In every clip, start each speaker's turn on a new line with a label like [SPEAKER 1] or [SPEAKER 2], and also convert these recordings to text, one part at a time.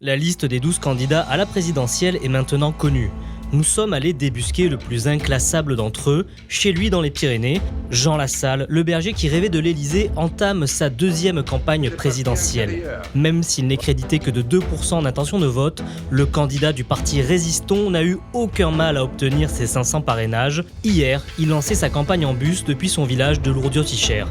[SPEAKER 1] La liste des 12 candidats à la présidentielle est maintenant connue. Nous sommes allés débusquer le plus inclassable d'entre eux, chez lui dans les Pyrénées. Jean Lassalle, le berger qui rêvait de l'Élysée, entame sa deuxième campagne présidentielle. Même s'il n'est crédité que de 2% d'intention de vote, le candidat du parti Résistons n'a eu aucun mal à obtenir ses 500 parrainages. Hier, il lançait sa campagne en bus depuis son village de Lourdios-Icher.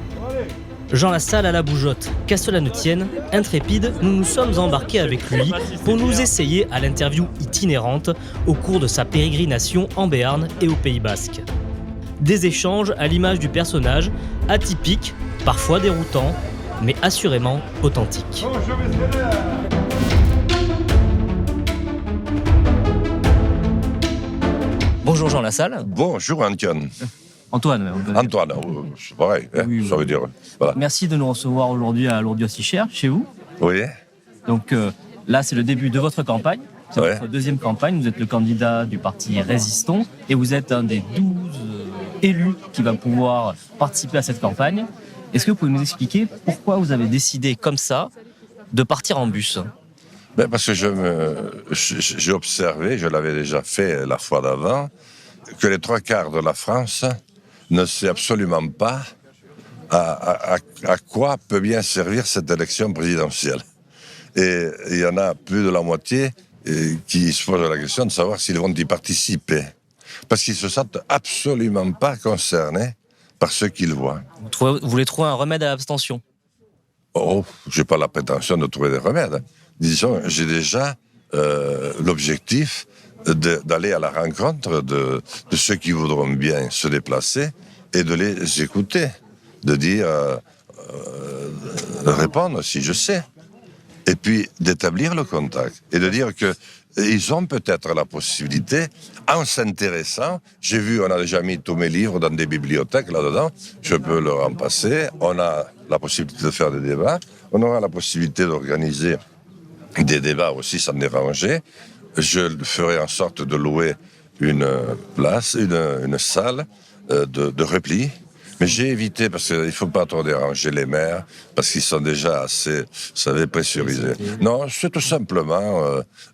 [SPEAKER 1] Jean Lassalle à la bougeotte. Qu'à cela ne tienne, intrépide, nous nous sommes embarqués avec lui pour nous essayer à l'interview itinérante au cours de sa pérégrination en Béarn et au Pays Basque. Des échanges à l'image du personnage, atypiques, parfois déroutants, mais assurément authentiques. Bonjour Jean Lassalle.
[SPEAKER 2] Bonjour Antoine.
[SPEAKER 1] Antoine,
[SPEAKER 2] c'est pareil,
[SPEAKER 1] oui,
[SPEAKER 2] ça veut dire. Voilà.
[SPEAKER 1] Merci de nous recevoir aujourd'hui à Lourdios-Icher, chez vous.
[SPEAKER 2] Oui.
[SPEAKER 1] Donc là, c'est le début de votre campagne. C'est
[SPEAKER 2] Ouais.
[SPEAKER 1] votre deuxième campagne. Vous êtes le candidat du parti Résistons et vous êtes un des 12 élus qui va pouvoir participer à cette campagne. Est-ce que vous pouvez nous expliquer pourquoi vous avez décidé comme ça de partir en bus ?
[SPEAKER 2] Parce que j'ai observé, je l'avais déjà fait la fois d'avant, que les trois quarts de la France ne sait absolument pas à quoi peut bien servir cette élection présidentielle. Et il y en a plus de la moitié qui se posent la question de savoir s'ils vont y participer. Parce qu'ils ne se sentent absolument pas concernés par ce qu'ils voient.
[SPEAKER 1] Vous voulez trouver un remède à l'abstention ?
[SPEAKER 2] Oh, je n'ai pas la prétention de trouver des remèdes. Disons, j'ai déjà l'objectif d'aller à la rencontre de ceux qui voudront bien se déplacer et de les écouter, de dire, de répondre si je sais, et puis d'établir le contact et de dire qu'ils ont peut-être la possibilité, en s'intéressant, j'ai vu, on a déjà mis tous mes livres dans des bibliothèques là-dedans, je peux leur en passer, on a la possibilité de faire des débats, on aura la possibilité d'organiser des débats aussi sans déranger. Je ferai en sorte de louer une place, une salle de repli. Mais j'ai évité, parce qu'il ne faut pas trop déranger les maires, parce qu'ils sont déjà assez, vous savez, pressurisés. Non, c'est tout simplement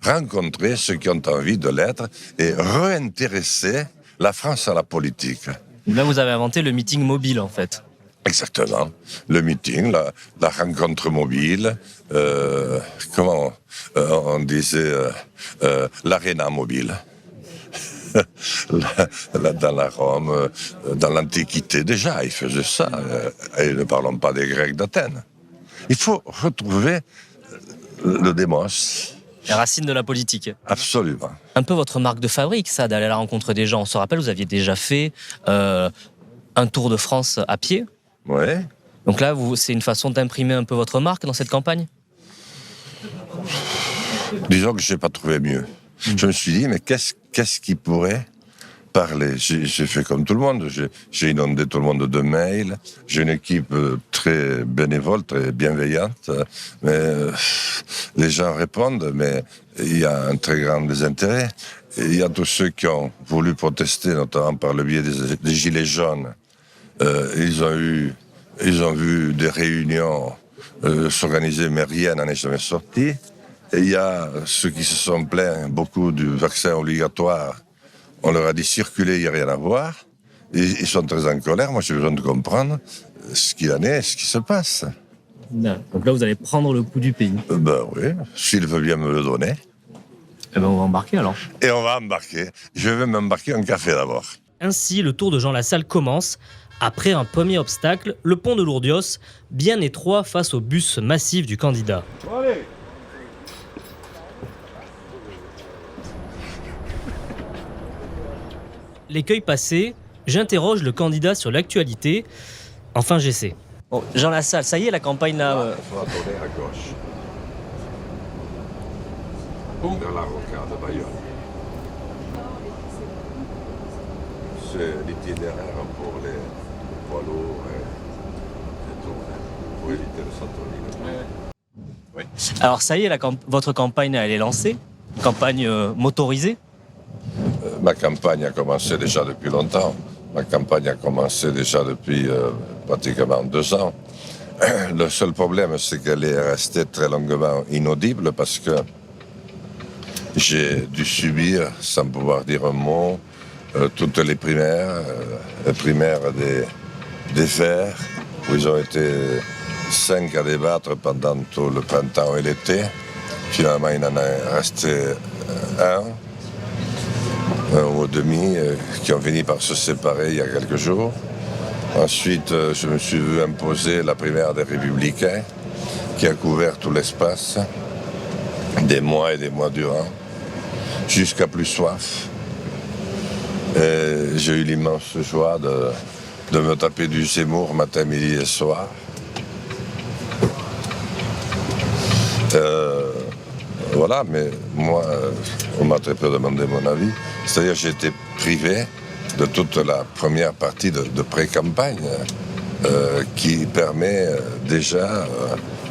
[SPEAKER 2] rencontrer ceux qui ont envie de l'être et réintéresser la France à la politique.
[SPEAKER 1] Là, vous avez inventé le meeting mobile, en fait.
[SPEAKER 2] Exactement. Le meeting, la rencontre mobile, comment on disait, l'aréna mobile. Dans la Rome, dans l'Antiquité, déjà, ils faisaient ça. Et ne parlons pas des Grecs d'Athènes. Il faut retrouver le démos.
[SPEAKER 1] Les racines de la politique.
[SPEAKER 2] Absolument.
[SPEAKER 1] Un peu votre marque de fabrique, ça, d'aller à la rencontre des gens. On se rappelle, vous aviez déjà fait un tour de France à pied.
[SPEAKER 2] Oui.
[SPEAKER 1] Donc là, c'est une façon d'imprimer un peu votre marque dans cette campagne ?
[SPEAKER 2] Disons que je n'ai pas trouvé mieux. Je me suis dit, mais qu'est-ce qui pourrait parler ? J'ai fait comme tout le monde, j'ai inondé tout le monde de mails, j'ai une équipe très bénévole, très bienveillante, mais les gens répondent, mais il y a un très grand désintérêt. Et il y a tous ceux qui ont voulu protester, notamment par le biais des Gilets jaunes. Ils ont vu des réunions s'organiser, mais rien n'en est jamais sorti. Et il y a ceux qui se sont plaints beaucoup du vaccin obligatoire. On leur a dit circuler, il n'y a rien à voir. Et ils sont très en colère. Moi, j'ai besoin de comprendre ce qu'il en est, ce qui se passe.
[SPEAKER 1] Donc là, vous allez prendre le pouls du pays.
[SPEAKER 2] Oui, s'il veut bien me le donner.
[SPEAKER 1] Eh ben, on va embarquer alors.
[SPEAKER 2] Et on va embarquer. Je vais m'embarquer en café d'abord.
[SPEAKER 1] Ainsi, le tour de Jean Lassalle commence. Après un premier obstacle, le pont de Lourdios, bien étroit face au bus massif du candidat.
[SPEAKER 3] Allez.
[SPEAKER 1] L'écueil passé, j'interroge le candidat sur l'actualité. Enfin, j'essaie. Bon, Jean Lassalle, ça y est, la campagne là...
[SPEAKER 2] Il faudra tourner à gauche. Vers la rocade de Bayonne. C'est l'itinéraire pour les poids lourds et tout, pour éviter le centre-ville. Oui.
[SPEAKER 1] Alors ça y est, votre campagne, elle est lancée. Campagne motorisée.
[SPEAKER 2] Ma campagne a commencé déjà depuis longtemps. Ma campagne a commencé déjà depuis pratiquement 2 ans. Le seul problème, c'est qu'elle est restée très longuement inaudible parce que J'ai dû subir, sans pouvoir dire un mot, toutes les primaires des Verts, où ils ont été 5 à débattre pendant tout le printemps et l'été. Finalement, il en est resté un ou demi, qui ont fini par se séparer il y a quelques jours. Ensuite, je me suis vu imposer la primaire des Républicains, qui a couvert tout l'espace, des mois et des mois durant, jusqu'à plus soif. Et j'ai eu l'immense joie de me taper du Zemmour matin, midi et soir. Voilà, mais moi, on m'a très peu demandé mon avis. C'est-à-dire j'ai été privé de toute la première partie de pré-campagne qui permet déjà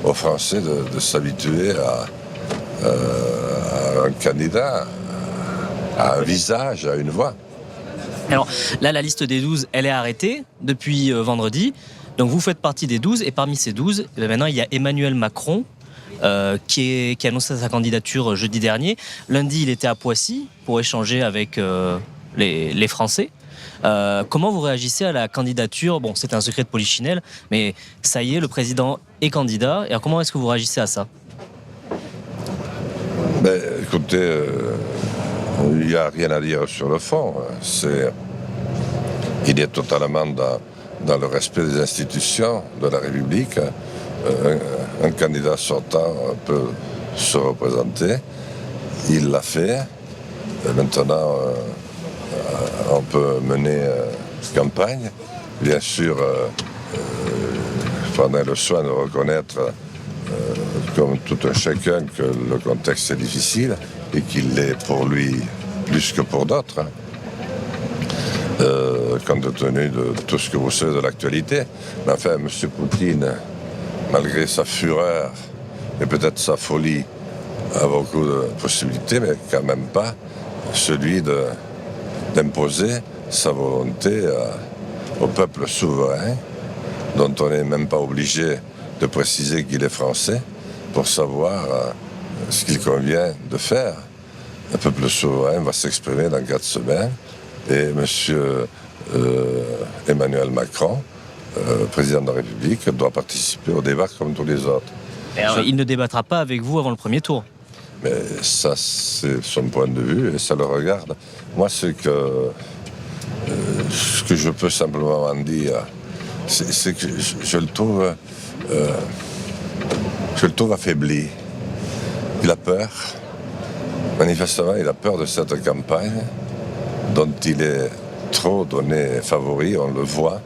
[SPEAKER 2] aux Français de s'habituer à un candidat, à un visage, à une voix.
[SPEAKER 1] Alors là, la liste des 12, elle est arrêtée depuis vendredi. Donc vous faites partie des 12 et parmi ces 12, maintenant il y a Emmanuel Macron qui a annoncé sa candidature jeudi dernier. Lundi, il était à Poissy pour échanger avec les Français. Comment vous réagissez à la candidature? Bon, c'est un secret de polichinelle, mais ça y est, le président est candidat. Et alors, comment est-ce que vous réagissez à ça?
[SPEAKER 2] Ben, écoutez, il n'y a rien à dire sur le fond. Il est totalement dans le respect des institutions de la République. Un candidat sortant peut se représenter. Il l'a fait. Et maintenant, on peut mener campagne. Bien sûr, prendre le soin de reconnaître, comme tout un chacun, que le contexte est difficile et qu'il l'est pour lui plus que pour d'autres, compte tenu de tout ce que vous savez de l'actualité. Mais enfin, M. Poutine, malgré sa fureur et peut-être sa folie, a beaucoup de possibilités, mais quand même pas celui d'imposer sa volonté au peuple souverain, dont on n'est même pas obligé de préciser qu'il est français, pour savoir ce qu'il convient de faire. Le peuple souverain va s'exprimer dans 4 semaines, et M. Emmanuel Macron, président de la République, doit participer au débat comme tous les autres.
[SPEAKER 1] Alors, il ne débattra pas avec vous avant le premier tour.
[SPEAKER 2] Mais ça, c'est son point de vue et ça le regarde. Moi, ce que je peux simplement en dire, c'est que je le trouve affaibli. Il a peur. Manifestement, il a peur de cette campagne dont il est trop donné favori, on le voit.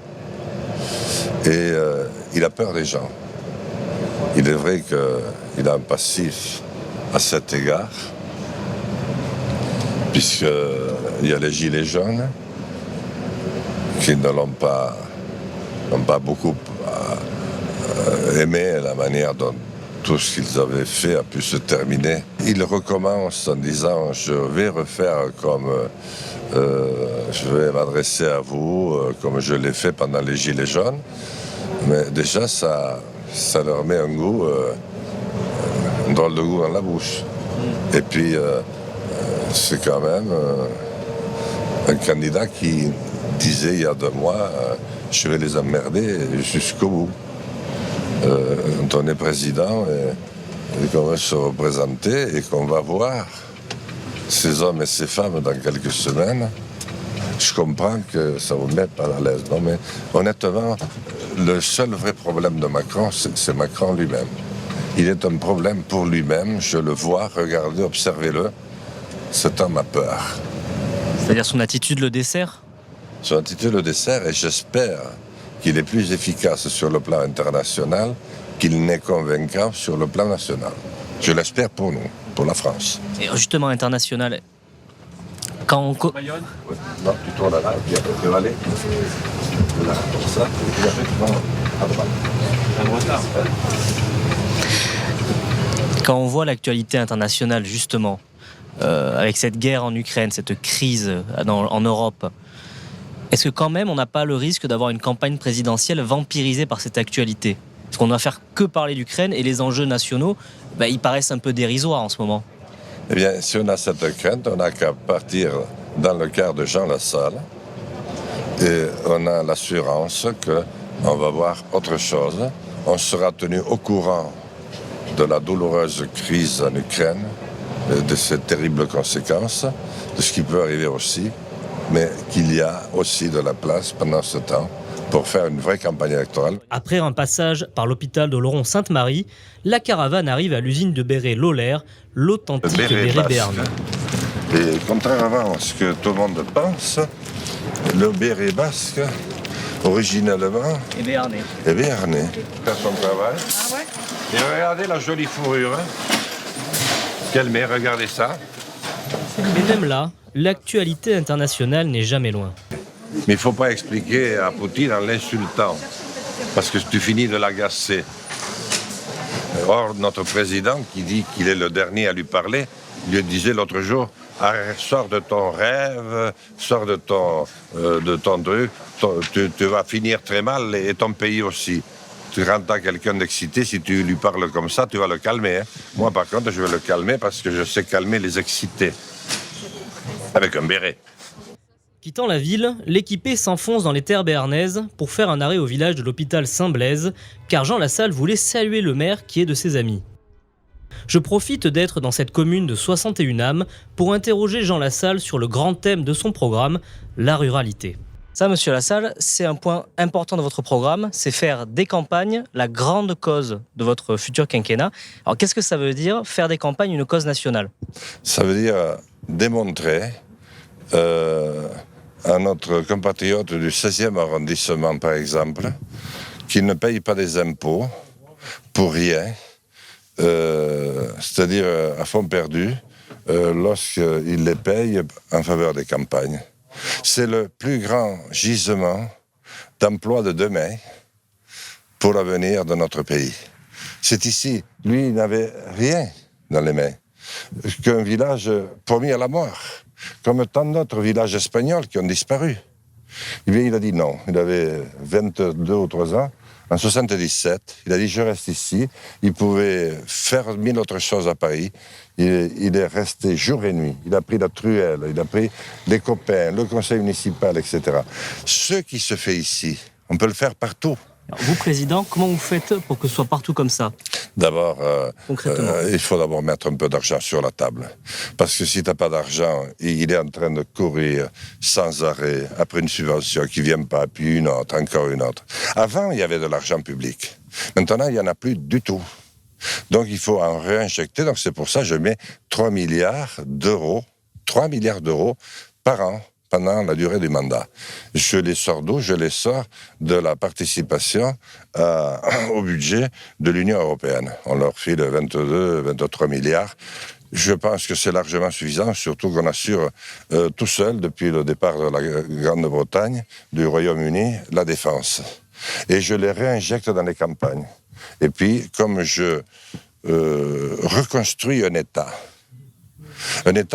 [SPEAKER 2] Et il a peur des gens. Il est vrai qu'il a un passif à cet égard, puisqu'il y a les gilets jaunes qui ne l'ont pas beaucoup aimé la manière dont tout ce qu'ils avaient fait a pu se terminer. Il recommence en disant « je vais refaire comme je vais m'adresser à vous comme je l'ai fait pendant les gilets jaunes ». Mais déjà, ça leur met un goût, un drôle de goût dans la bouche. Et puis, c'est quand même un candidat qui disait il y a 2 mois je vais les emmerder jusqu'au bout. Quand on est président et qu'on va se représenter et qu'on va voir ces hommes et ces femmes dans quelques semaines, je comprends que ça vous mette mal à l'aise. Non, mais honnêtement, le seul vrai problème de Macron, c'est Macron lui-même. Il est un problème pour lui-même, je le vois, regardez, observez-le. Cet homme a peur.
[SPEAKER 1] C'est-à-dire son attitude le dessert?
[SPEAKER 2] Son attitude le dessert, et j'espère qu'il est plus efficace sur le plan international qu'il n'est convaincant sur le plan national. Je l'espère pour nous, pour la France.
[SPEAKER 1] Et justement, international, quand on...
[SPEAKER 2] Non, tu tournes là, et puis après tu vas aller. Là, comme ça, et puis après tu vas à droite.
[SPEAKER 1] Quand on voit l'actualité internationale, justement, avec cette guerre en Ukraine, cette crise en Europe, est-ce que quand même on n'a pas le risque d'avoir une campagne présidentielle vampirisée par cette actualité? Parce qu'on ne va faire que parler d'Ukraine et les enjeux nationaux, ils paraissent un peu dérisoires en ce moment.
[SPEAKER 2] Eh bien, si on a cette crainte, on n'a qu'à partir dans le cas de Jean Lassalle et on a l'assurance qu'on va voir autre chose. On sera tenu au courant de la douloureuse crise en Ukraine, de ses terribles conséquences, de ce qui peut arriver aussi, mais qu'il y a aussi de la place pendant ce temps pour faire une vraie campagne électorale.
[SPEAKER 1] Après un passage par l'hôpital de Laurent-Sainte-Marie, la caravane arrive à l'usine de béret Lolaire, l'authentique béret béarnais.
[SPEAKER 2] Et contrairement à ce que tout le monde pense, le béret basque, originellement,
[SPEAKER 1] Et béarnais.
[SPEAKER 2] est béarnais. Faire son travail. Ah ouais. Et regardez la jolie fourrure. Quelle met, regardez ça.
[SPEAKER 1] Mais même là, l'actualité internationale n'est jamais loin.
[SPEAKER 2] Mais il ne faut pas expliquer à Poutine en l'insultant, parce que tu finis de l'agacer. Or, notre président, qui dit qu'il est le dernier à lui parler, lui disait l'autre jour, sors de ton rêve, sors de ton truc, tu vas finir très mal et ton pays aussi. Tu rentres quelqu'un d'excité, si tu lui parles comme ça, tu vas le calmer. Hein. Moi, par contre, je vais le calmer parce que je sais calmer les excités. Avec un béret.
[SPEAKER 1] Quittant la ville, l'équipé s'enfonce dans les terres béarnaises pour faire un arrêt au village de l'hôpital Saint-Blaise, car Jean Lassalle voulait saluer le maire qui est de ses amis. Je profite d'être dans cette commune de 61 âmes pour interroger Jean Lassalle sur le grand thème de son programme, la ruralité. Ça, monsieur Lassalle, c'est un point important de votre programme, c'est faire des campagnes la grande cause de votre futur quinquennat. Alors qu'est-ce que ça veut dire, faire des campagnes une cause nationale?
[SPEAKER 2] Ça veut dire démontrer à notre compatriote du 16e arrondissement, par exemple, qu'il ne paye pas des impôts pour rien, c'est-à-dire à fond perdu, lorsqu'il les paye en faveur des campagnes. C'est le plus grand gisement d'emploi de demain pour l'avenir de notre pays. C'est ici, lui, il n'avait rien dans les mains, qu'un village promis à la mort, comme tant d'autres villages espagnols qui ont disparu. Eh bien, il a dit non. Il avait 22 ou 3 ans. En 77, il a dit « je reste ici ». Il pouvait faire mille autres choses à Paris. Il est resté jour et nuit. Il a pris la truelle, il a pris les copains, le conseil municipal, etc. Ce qui se fait ici, on peut le faire partout.
[SPEAKER 1] Alors vous, président, comment vous faites pour que ce soit partout comme ça?
[SPEAKER 2] D'abord,
[SPEAKER 1] Concrètement.
[SPEAKER 2] il faut d'abord mettre un peu d'argent sur la table. Parce que si tu n'as pas d'argent, il est en train de courir sans arrêt après une subvention qui ne vient pas, puis une autre, encore une autre. Avant, il y avait de l'argent public. Maintenant, il n'y en a plus du tout. Donc, il faut en réinjecter. Donc, c'est pour ça que je mets 3 milliards d'euros par an pendant la durée du mandat. Je les sors d'où? Je les sors de la participation au budget de l'Union européenne. On leur file 22, 23 milliards. Je pense que c'est largement suffisant, surtout qu'on assure tout seul, depuis le départ de la Grande-Bretagne, du Royaume-Uni, la défense. Et je les réinjecte dans les campagnes. Et puis, comme je reconstruis un État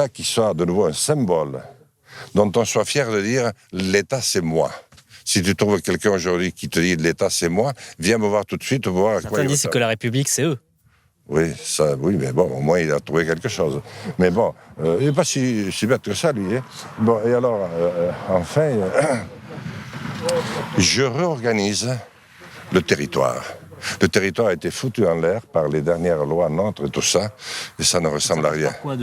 [SPEAKER 2] qui soit de nouveau un symbole, dont on soit fier de dire « l'État, c'est moi ». Si tu trouves quelqu'un aujourd'hui qui te dit « l'État, c'est moi », viens me voir tout de suite pour voir à quoi
[SPEAKER 1] Certains disent que la République, c'est eux.
[SPEAKER 2] Oui, mais bon, au moins il a trouvé quelque chose. Mais bon, il n'est pas si bête que ça, lui. Hein. Bon, et alors, enfin, je réorganise le territoire. Le territoire a été foutu en l'air par les dernières lois NOTRe et tout ça, et ça ne ressemble à rien.
[SPEAKER 1] Quoi,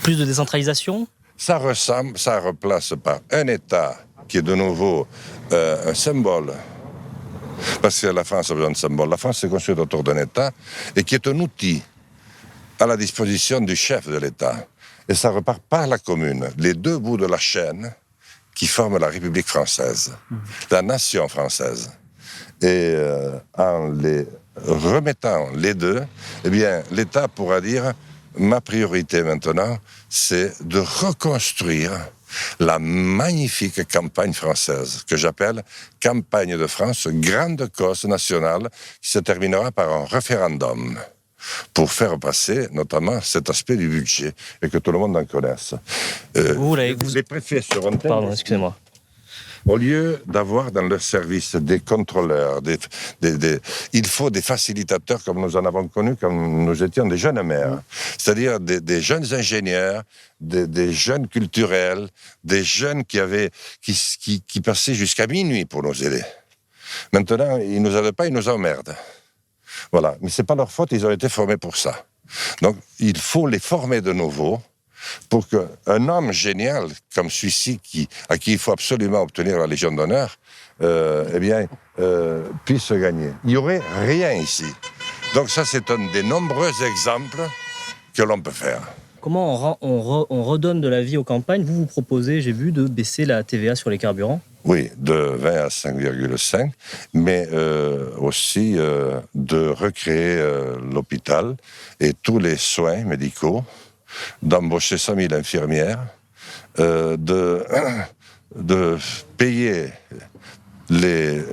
[SPEAKER 1] plus de décentralisation? Ça
[SPEAKER 2] replace par un État qui est de nouveau un symbole. Parce que la France a besoin de symboles. La France s'est construite autour d'un État et qui est un outil à la disposition du chef de l'État. Et ça repart par la commune, les deux bouts de la chaîne qui forment la République française, la nation française. Et en les remettant les deux, eh bien, l'État pourra dire « ma priorité maintenant, c'est de reconstruire la magnifique campagne française, que j'appelle campagne de France, grande cause nationale, qui se terminera par un référendum pour faire passer notamment cet aspect du budget et que tout le monde en connaisse. Les préfets seront...
[SPEAKER 1] Pardon, excusez-moi.
[SPEAKER 2] Au lieu d'avoir dans leur service des contrôleurs, il faut des facilitateurs comme nous en avons connus quand nous étions des jeunes maires. C'est-à-dire des jeunes ingénieurs, des jeunes culturels, des jeunes qui passaient jusqu'à minuit pour nous aider. Maintenant, ils ne nous aident pas, ils nous emmerdent. Voilà. Mais ce n'est pas leur faute, ils ont été formés pour ça. Donc, il faut les former de nouveau pour qu'un homme génial comme celui-ci, à qui il faut absolument obtenir la Légion d'honneur, puisse gagner. Il n'y aurait rien ici. Donc ça, c'est un des nombreux exemples que l'on peut faire.
[SPEAKER 1] Comment on redonne de la vie aux campagnes? Vous proposez, j'ai vu, de baisser la TVA sur les carburants.
[SPEAKER 2] Oui, de 20 à 5,5, mais aussi de recréer l'hôpital et tous les soins médicaux, d'embaucher 100 000 infirmières, de payer les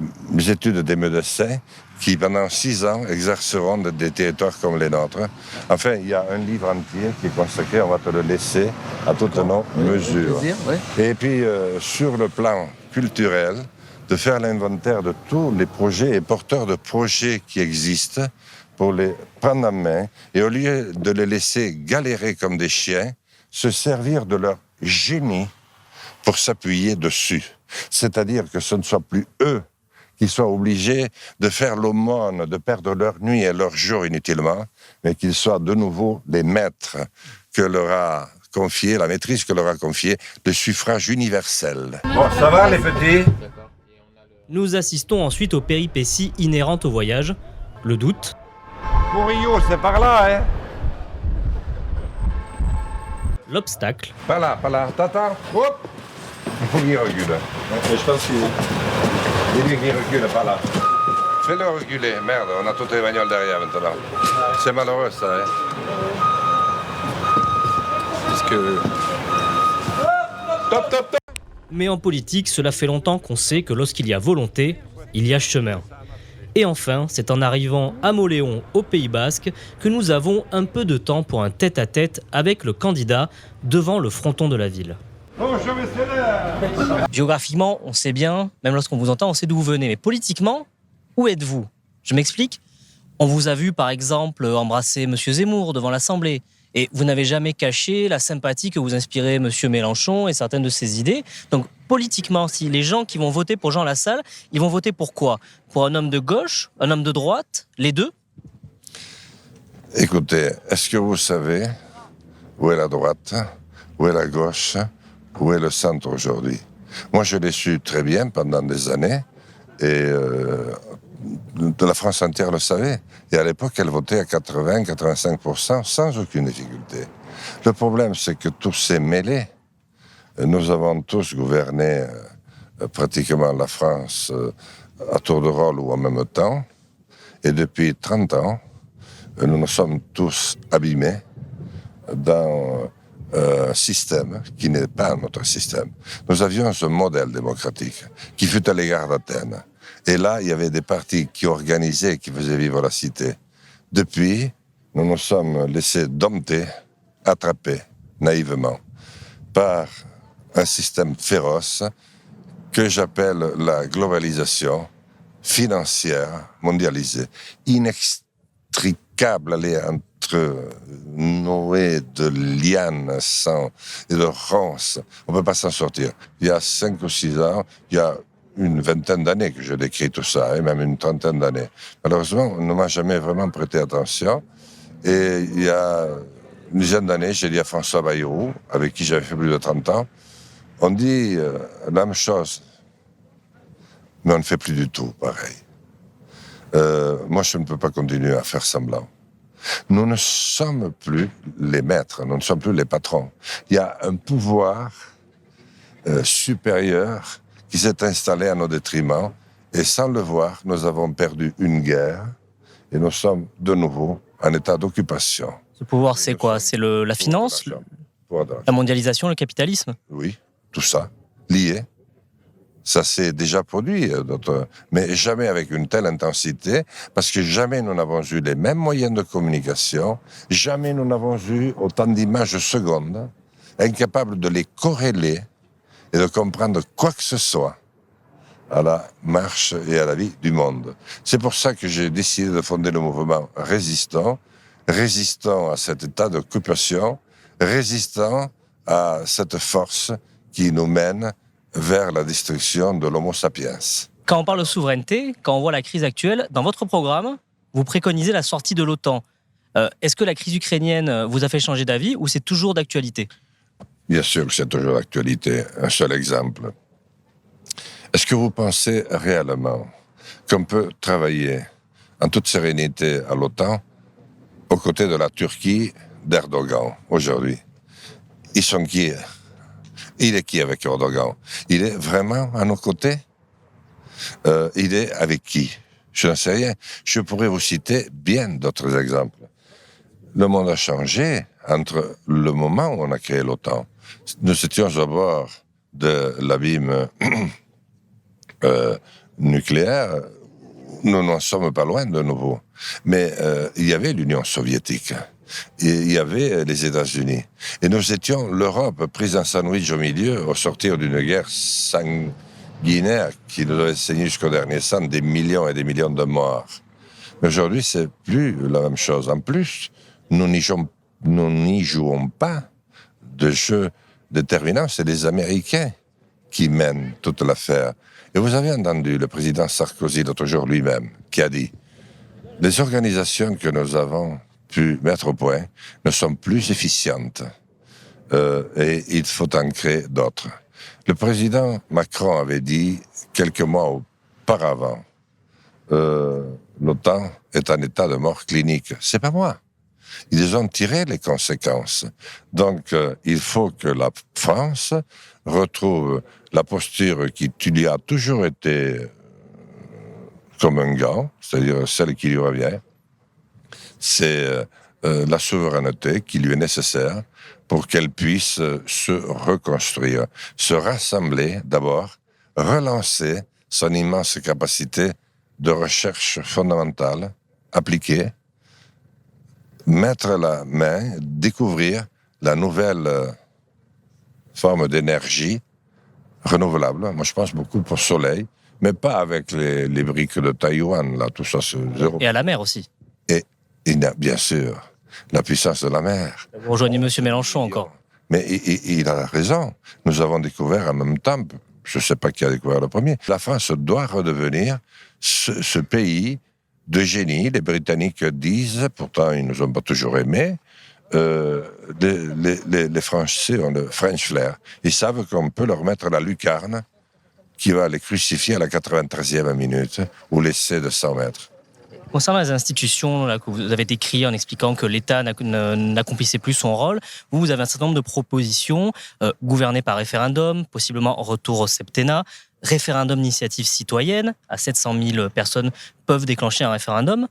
[SPEAKER 2] études des médecins qui, pendant 6 ans, exerceront des territoires comme les nôtres. Enfin, il y a un livre entier qui est consacré, on va te le laisser, à toutes nos mesures. Et puis, sur le plan culturel, de faire l'inventaire de tous les projets et porteurs de projets qui existent pour les prendre en main et au lieu de les laisser galérer comme des chiens, se servir de leur génie pour s'appuyer dessus. C'est-à-dire que ce ne soit plus eux qui soient obligés de faire l'aumône, de perdre leur nuit et leur jour inutilement, mais qu'ils soient de nouveau les maîtres que leur a confié, la maîtrise que leur a confié le suffrage universel.
[SPEAKER 3] Bon, ça va les petits?
[SPEAKER 1] Nous assistons ensuite aux péripéties inhérentes au voyage, le doute.
[SPEAKER 3] Pour Rio, c'est par là, hein?
[SPEAKER 1] L'obstacle.
[SPEAKER 2] Par là, t'attends. Hop. Il faut qu'il recule.
[SPEAKER 3] Je pense qu'il...
[SPEAKER 2] Dis-lui qu'il recule, pas là. Fais-le reculer, merde, on a toutes les bagnoles derrière maintenant. C'est malheureux ça, hein? Parce que... Top, top, top!
[SPEAKER 1] Mais en politique, cela fait longtemps qu'on sait que lorsqu'il y a volonté, il y a chemin. Et enfin, c'est en arrivant à Mauléon, au Pays Basque, que nous avons un peu de temps pour un tête-à-tête avec le candidat devant le fronton de la ville.
[SPEAKER 3] Bonjour, messieurs.
[SPEAKER 1] Géographiquement, on sait bien, même lorsqu'on vous entend, on sait d'où vous venez. Mais politiquement, où êtes-vous? Je m'explique. On vous a vu, par exemple, embrasser M. Zemmour devant l'Assemblée. Et vous n'avez jamais caché la sympathie que vous inspirez M. Mélenchon et certaines de ses idées. Donc, politiquement, si les gens qui vont voter pour Jean Lassalle, ils vont voter pour quoi? Pour un homme de gauche, un homme de droite, les deux?
[SPEAKER 2] Écoutez, est-ce que vous savez où est la droite, où est la gauche, où est le centre aujourd'hui? Moi, je l'ai su très bien pendant des années, et la France entière le savait. Et à l'époque, elle votait à 80-85% sans aucune difficulté. Le problème, c'est que tout s'est mêlé. Nous avons tous gouverné pratiquement la France à tour de rôle ou en même temps. Et depuis 30 ans, nous nous sommes tous abîmés dans un système qui n'est pas notre système. Nous avions ce modèle démocratique qui fut à l'égard d'Athènes. Et là, il y avait des partis qui organisaient, qui faisaient vivre la cité. Depuis, nous nous sommes laissés dompter, attrapés, naïvement, par un système féroce que j'appelle la globalisation financière mondialisée, inextricable, aller entre nouées de lianes et de ronces. On ne peut pas s'en sortir. Il y a 5 ou 6 ans, il y a une vingtaine d'années que je décris tout ça, et même une trentaine d'années. Malheureusement, on ne m'a jamais vraiment prêté attention. Et il y a une dizaine d'années, j'ai dit à François Bayrou, avec qui j'avais fait plus de 30 ans, on dit la même chose, mais on ne fait plus du tout pareil. Moi, je ne peux pas continuer à faire semblant. Nous ne sommes plus les maîtres, nous ne sommes plus les patrons. Il y a un pouvoir supérieur qui s'est installé à nos détriments, et sans le voir, nous avons perdu une guerre, et nous sommes de nouveau en état d'occupation.
[SPEAKER 1] Ce pouvoir, c'est quoi? C'est la finance, la mondialisation, le capitalisme?
[SPEAKER 2] Oui, tout ça, lié. Ça s'est déjà produit, mais jamais avec une telle intensité, parce que jamais nous n'avons eu les mêmes moyens de communication, jamais nous n'avons eu autant d'images secondes, incapables de les corréler et de comprendre quoi que ce soit. à la marche et à la vie du monde. C'est pour ça que j'ai décidé de fonder le mouvement résistant à cet état d'occupation, résistant à cette force qui nous mène vers la destruction de l'Homo sapiens.
[SPEAKER 1] Quand on parle de souveraineté, quand on voit la crise actuelle, dans votre programme, vous préconisez la sortie de l'OTAN. Est-ce que la crise ukrainienne vous a fait changer d'avis ou c'est toujours d'actualité ?
[SPEAKER 2] Bien sûr que c'est toujours d'actualité. Un seul exemple. Est-ce que vous pensez réellement qu'on peut travailler en toute sérénité à l'OTAN aux côtés de la Turquie d'Erdogan aujourd'hui? Ils sont qui? Il est qui avec Erdogan? Il est vraiment à nos côtés? Il est avec qui? Je n'en sais rien. Je pourrais vous citer bien d'autres exemples. Le monde a changé entre le moment où on a créé l'OTAN. Nous étions au bord de l'abîme nucléaire. Nous n'en sommes pas loin de nouveau. Mais il y avait l'Union soviétique. Et il y avait les États-Unis. Et nous étions l'Europe prise en sandwich au milieu au sortir d'une guerre sanguinaire qui nous devait saigner jusqu'au dernier sang des millions et des millions de morts. Mais aujourd'hui, c'est plus la même chose. En plus, nous n'y jouons pas de jeu déterminant. C'est les Américains qui mènent toute l'affaire. Et vous avez entendu le président Sarkozy l'autre jour lui-même qui a dit « Les organisations que nous avons pu mettre au point ne sont plus efficientes et il faut en créer d'autres. » Le président Macron avait dit quelques mois auparavant l'OTAN est en état de mort clinique. C'est pas moi. Ils ont tiré les conséquences. Donc, il faut que la France retrouve la posture qui lui a toujours été comme un gant, c'est-à-dire celle qui lui revient. C'est la souveraineté qui lui est nécessaire pour qu'elle puisse se reconstruire, se rassembler d'abord, relancer son immense capacité de recherche fondamentale, appliquée, mettre la main, découvrir la nouvelle forme d'énergie renouvelable. Moi, je pense beaucoup pour le soleil, mais pas avec les briques de Taïwan, là, tout ça, c'est zéro.
[SPEAKER 1] Et à la mer aussi.
[SPEAKER 2] Et il y a, bien sûr, la puissance de la mer.
[SPEAKER 1] Vous rejoignez M. Mélenchon encore.
[SPEAKER 2] Mais il a raison. Nous avons découvert en même temps, je ne sais pas qui a découvert le premier, la France doit redevenir ce pays de génie. Les Britanniques disent, pourtant ils ne nous ont pas toujours aimés, les Français ont le French flair. Ils savent qu'on peut leur mettre la lucarne qui va les crucifier à la 93e minute ou l'essai de 100 mètres.
[SPEAKER 1] Concernant les institutions là, que vous avez décrites en expliquant que l'État n'accomplissait plus son rôle, vous avez un certain nombre de propositions, gouverner par référendum, possiblement retour au septennat, référendum d'initiative citoyenne, à 700 000 personnes peuvent déclencher un référendum.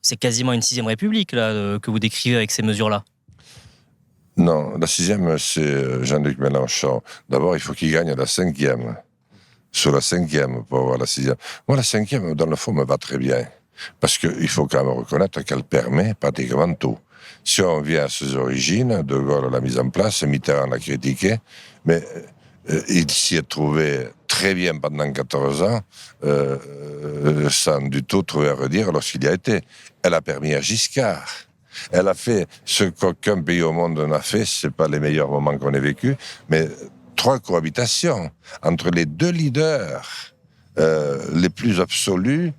[SPEAKER 1] C'est quasiment une 6e République là, que vous décrivez avec ces mesures-là.
[SPEAKER 2] Non, la 6e, c'est Jean-Luc Mélenchon. D'abord, il faut qu'il gagne la 5e. Sur la 5e pour avoir la 6e. Moi, la 5e, dans le fond, me va très bien. Parce qu'il faut quand même reconnaître qu'elle permet pratiquement tout. Si on vient à ses origines, De Gaulle l'a mise en place, Mitterrand l'a critiqué, mais il s'y est trouvé très bien pendant 14 ans, sans du tout trouver à redire lorsqu'il y a été. Elle a permis à Giscard. Elle a fait ce qu'aucun pays au monde n'a fait, c'est pas les meilleurs moments qu'on ait vécus, mais 3 cohabitations entre les 2 leaders les plus absolus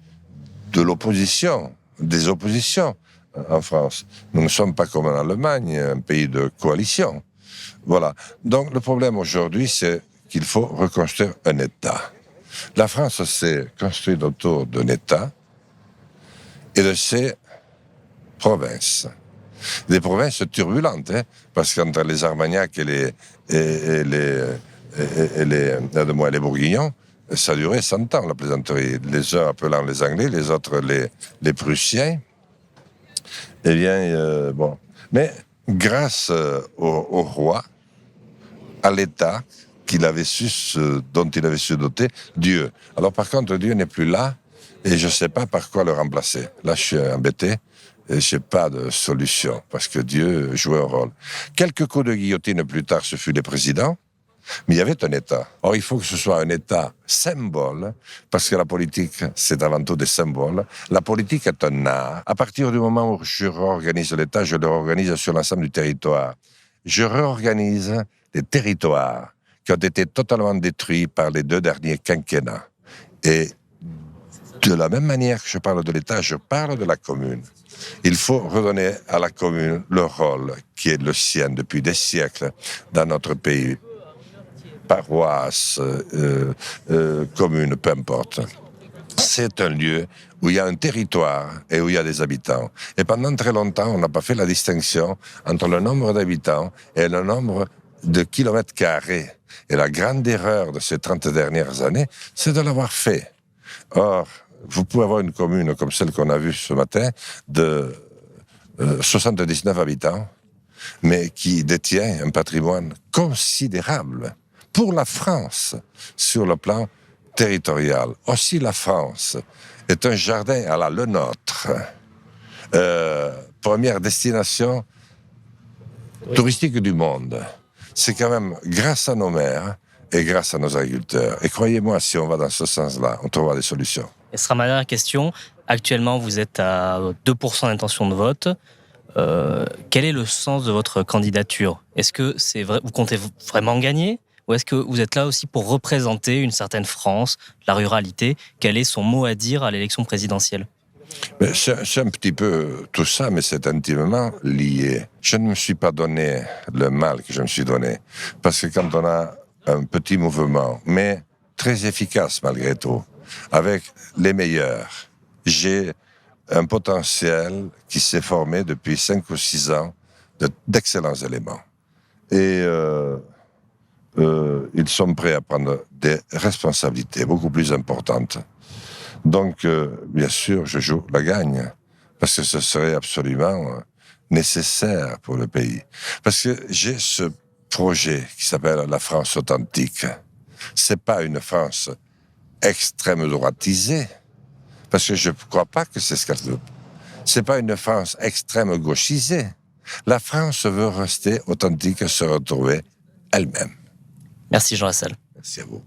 [SPEAKER 2] de l'opposition, des oppositions en France. Nous ne sommes pas comme en Allemagne, un pays de coalition. Voilà. Donc le problème aujourd'hui, c'est qu'il faut reconstruire un État. La France s'est construite autour d'un État et de ses provinces. Des provinces turbulentes, hein, parce qu'entre les Armagnacs et les Bourguignons, ça durait 100 ans, la plaisanterie. Les uns appelant les Anglais, les autres les Prussiens. Eh bien, bon. Mais grâce au roi, à l'État dont il avait su doter, Dieu. Alors par contre, Dieu n'est plus là, et je ne sais pas par quoi le remplacer. Là, je suis embêté, et je n'ai pas de solution, parce que Dieu jouait un rôle. Quelques coups de guillotine plus tard, ce fut les présidents. Mais il y avait un État. Or, il faut que ce soit un État symbole, parce que la politique, c'est avant tout des symboles. La politique est un art. À partir du moment où je réorganise l'État, je le réorganise sur l'ensemble du territoire. Je réorganise les territoires qui ont été totalement détruits par les 2 derniers quinquennats. Et de la même manière que je parle de l'État, je parle de la commune. Il faut redonner à la commune le rôle qui est le sien depuis des siècles dans notre pays. Paroisse, commune, peu importe. C'est un lieu où il y a un territoire et où il y a des habitants. Et pendant très longtemps, on n'a pas fait la distinction entre le nombre d'habitants et le nombre de kilomètres carrés. Et la grande erreur de ces 30 dernières années, c'est de l'avoir fait. Or, vous pouvez avoir une commune comme celle qu'on a vue ce matin de 79 habitants, mais qui détient un patrimoine considérable pour la France sur le plan territorial. Aussi, la France est un jardin à la le nôtre. Première destination touristique du monde. C'est quand même grâce à nos mers et grâce à nos agriculteurs. Et croyez-moi, si on va dans ce sens-là, on trouvera des solutions.
[SPEAKER 1] Et ce sera ma dernière question. Actuellement, vous êtes à 2% d'intention de vote. Quel est le sens de votre candidature? Est-ce que c'est vrai, vous comptez vraiment gagner? Ou est-ce que vous êtes là aussi pour représenter une certaine France, la ruralité? Quel est son mot à dire à l'élection présidentielle?
[SPEAKER 2] C'est un petit peu tout ça, mais c'est intimement lié. Je ne me suis pas donné le mal que je me suis donné. Parce que quand on a un petit mouvement, mais très efficace malgré tout, avec les meilleurs, j'ai un potentiel qui s'est formé depuis 5 ou 6 ans d'excellents éléments. Et ils sont prêts à prendre des responsabilités beaucoup plus importantes. Donc, bien sûr, je joue la gagne, parce que ce serait absolument nécessaire pour le pays. Parce que j'ai ce projet qui s'appelle la France authentique. C'est pas une France extrême droitisée, parce que je ne crois pas que c'est ce qu'elle veut. C'est pas une France extrême gauchisée. La France veut rester authentique et se retrouver elle-même.
[SPEAKER 1] Merci Jean Lassalle.
[SPEAKER 2] Merci à vous.